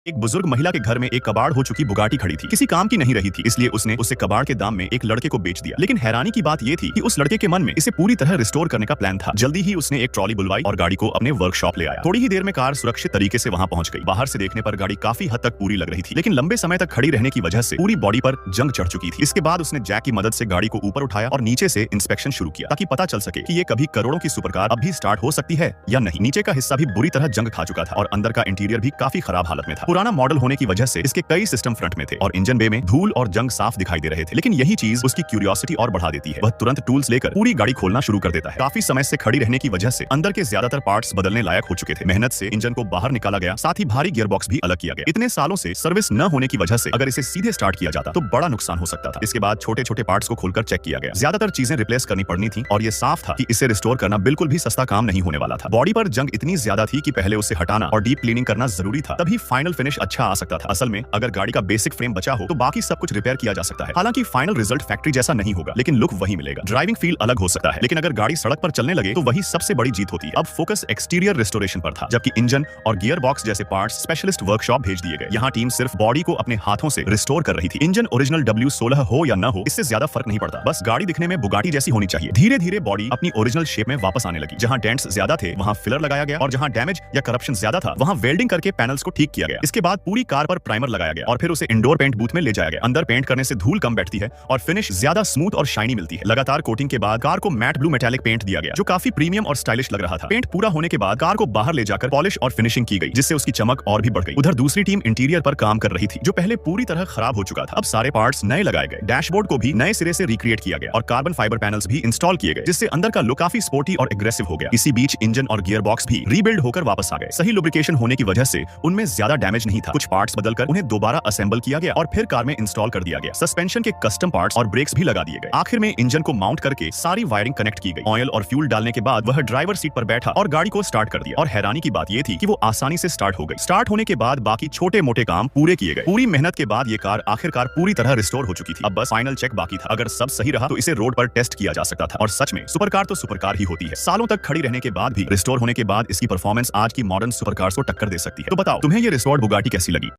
एक बुजुर्ग महिला के घर में एक कबाड़ हो चुकी बुगाटी खड़ी थी। किसी काम की नहीं रही थी, इसलिए उसने उसे कबाड़ के दाम में एक लड़के को बेच दिया। लेकिन हैरानी की बात यह थी कि उस लड़के के मन में इसे पूरी तरह रिस्टोर करने का प्लान था। जल्दी ही उसने एक ट्रॉली बुलवाई और गाड़ी को अपने वर्कशॉप ले आया। थोड़ी ही देर में कार सुरक्षित तरीके से वहां पहुंच गई। बाहर से देखने पर गाड़ी काफी हद तक पूरी लग रही थी, लेकिन लंबे समय तक खड़ी रहने की वजह से पूरी बॉडी पर जंग चढ़ चुकी थी। इसके बाद उसने जैक की मदद से गाड़ी को ऊपर उठाया और नीचे से इंस्पेक्शन शुरू किया, ताकि पता चल सके कि ये कभी करोड़ों की सुपरकार अब भी स्टार्ट हो सकती है या नहीं। नीचे का हिस्सा भी बुरी तरह जंग खा चुका था और अंदर का इंटीरियर भी काफी खराब हालत में था। पुराना मॉडल होने की वजह से इसके कई सिस्टम फ्रंट में थे और इंजन बे में धूल और जंग साफ दिखाई दे रहे थे। लेकिन यही चीज उसकी क्यूरियोसिटी और बढ़ा देती है। वह तुरंत टूल्स लेकर पूरी गाड़ी खोलना शुरू कर देता है। काफी समय से खड़ी रहने की वजह से अंदर के ज्यादातर पार्ट्स बदलने लायक हो चुके थे। मेहनत से इंजन को बाहर निकाला गया, साथ ही भारी गियरबॉक्स भी अलग किया गया। इतने सालों से सर्विस न होने की वजह से अगर इसे सीधे स्टार्ट किया जाता तो बड़ा नुकसान हो सकता था। इसके बाद छोटे छोटे पार्ट्स को खोलकर चेक किया गया। ज्यादातर चीजें रिप्लेस करनी पड़नी थी और ये साफ था कि इसे रिस्टोर करना बिल्कुल भी सस्ता काम नहीं होने वाला था। बॉडी पर जंग इतनी ज्यादा थी कि पहले उसे हटाना और डीप क्लीनिंग करना जरूरी था, तभी फाइनल फिनिश अच्छा आ सकता था। असल में अगर गाड़ी का बेसिक फ्रेम बचा हो तो बाकी सब कुछ रिपेयर किया जा सकता है। हालांकि फाइनल रिजल्ट फैक्ट्री जैसा नहीं होगा, लेकिन लुक वही मिलेगा। ड्राइविंग फील अलग हो सकता है, लेकिन अगर गाड़ी सड़क पर चलने लगे तो वही सबसे बड़ी जीत होती है। अब फोकस एक्सटीरियर रिस्टोरेशन पर था, जबकि इंजन और गियर बॉक्स जैसे पार्ट्स स्पेशलिस्ट वर्कशॉप भेज दिए गए। यहाँ टीम सिर्फ बॉडी को अपने हाथों से रिस्टोर कर रही थी। इंजन ओरिजिनल W16 हो या न हो, इससे ज्यादा फर्क नहीं पड़ता। बस गाड़ी दिखने में बुगाटी जैसी होनी चाहिए। धीरे धीरे बॉडी अपनी ओरिजिनल शेप में वापस आने लगी। जहाँ डेंट्स ज्यादा थे वहाँ फिलर लगाया गया और जहाँ डैमेज या करप्शन ज्यादा था वहाँ वेल्डिंग करके पैनल्स को ठीक किया गया। इसके बाद पूरी कार पर प्राइमर लगाया गया और फिर उसे इंडोर पेंट बूथ में ले जाया गया। अंदर पेंट करने से धूल कम बैठती है और फिनिश ज्यादा स्मूथ और शाइनी मिलती है। लगातार कोटिंग के बाद कार को मैट ब्लू मेटालिक पेंट दिया गया, जो काफी प्रीमियम और स्टाइलिश लग रहा था। पेंट पूरा होने के बाद कार को बाहर ले जाकर पॉलिश और फिनिशिंग की गई, जिससे उसकी चमक और भी बढ़ गई। उधर दूसरी टीम इंटीरियर पर काम कर रही थी, जो पहले पूरी तरह खराब हो चुका था। अब सारे पार्ट्स नए लगाए गए, डैशबोर्ड को भी नए सिरे से रिक्रिएट किया गया और कार्बन फाइबर पैनल्स भी इंस्टॉल किए गए, जिससे अंदर का लुक काफी स्पोर्टी और एग्रेसिव हो गया। इसी बीच इंजन और गियर बॉक्स भी रीबिल्ड होकर वापस आ गए। सही लुब्रिकेशन होने की वजह से उनमें ज्यादा डैमेज नहीं था। कुछ पार्ट्स बदलकर उन्हें दोबारा असेंबल किया गया और फिर कार में इंस्टॉल कर दिया गया। सस्पेंशन के कस्टम पार्ट्स और ब्रेक्स भी लगा दिए गए। आखिर में इंजन को माउंट करके सारी वायरिंग कनेक्ट की गई। ऑयल और फ्यूल डालने के बाद वह ड्राइवर सीट पर बैठा और गाड़ी को स्टार्ट कर दिया। और हैरानी की बात यह थी कि वो आसानी से स्टार्ट हो गई। स्टार्ट होने के बाद बाकी छोटे मोटे काम पूरे किए गए। पूरी मेहनत के बाद ये कार आखिरकार पूरी तरह रिस्टोर हो चुकी थी। अब बस फाइनल चेक बाकी था। अगर सब सही रहा तो इसे रोड पर टेस्ट किया जा सकता था। और सच में सुपरकार तो सुपरकार ही होती है। सालों तक खड़ी रहने के बाद भी रिस्टोर होने के बाद इसकी परफॉर्मेंस आज की मॉडर्न सुपरकार्स को टक्कर दे सकती है। तो बताओ, तुम्हें ये रिस्टोर्ड बुगाटी कैसी लगी?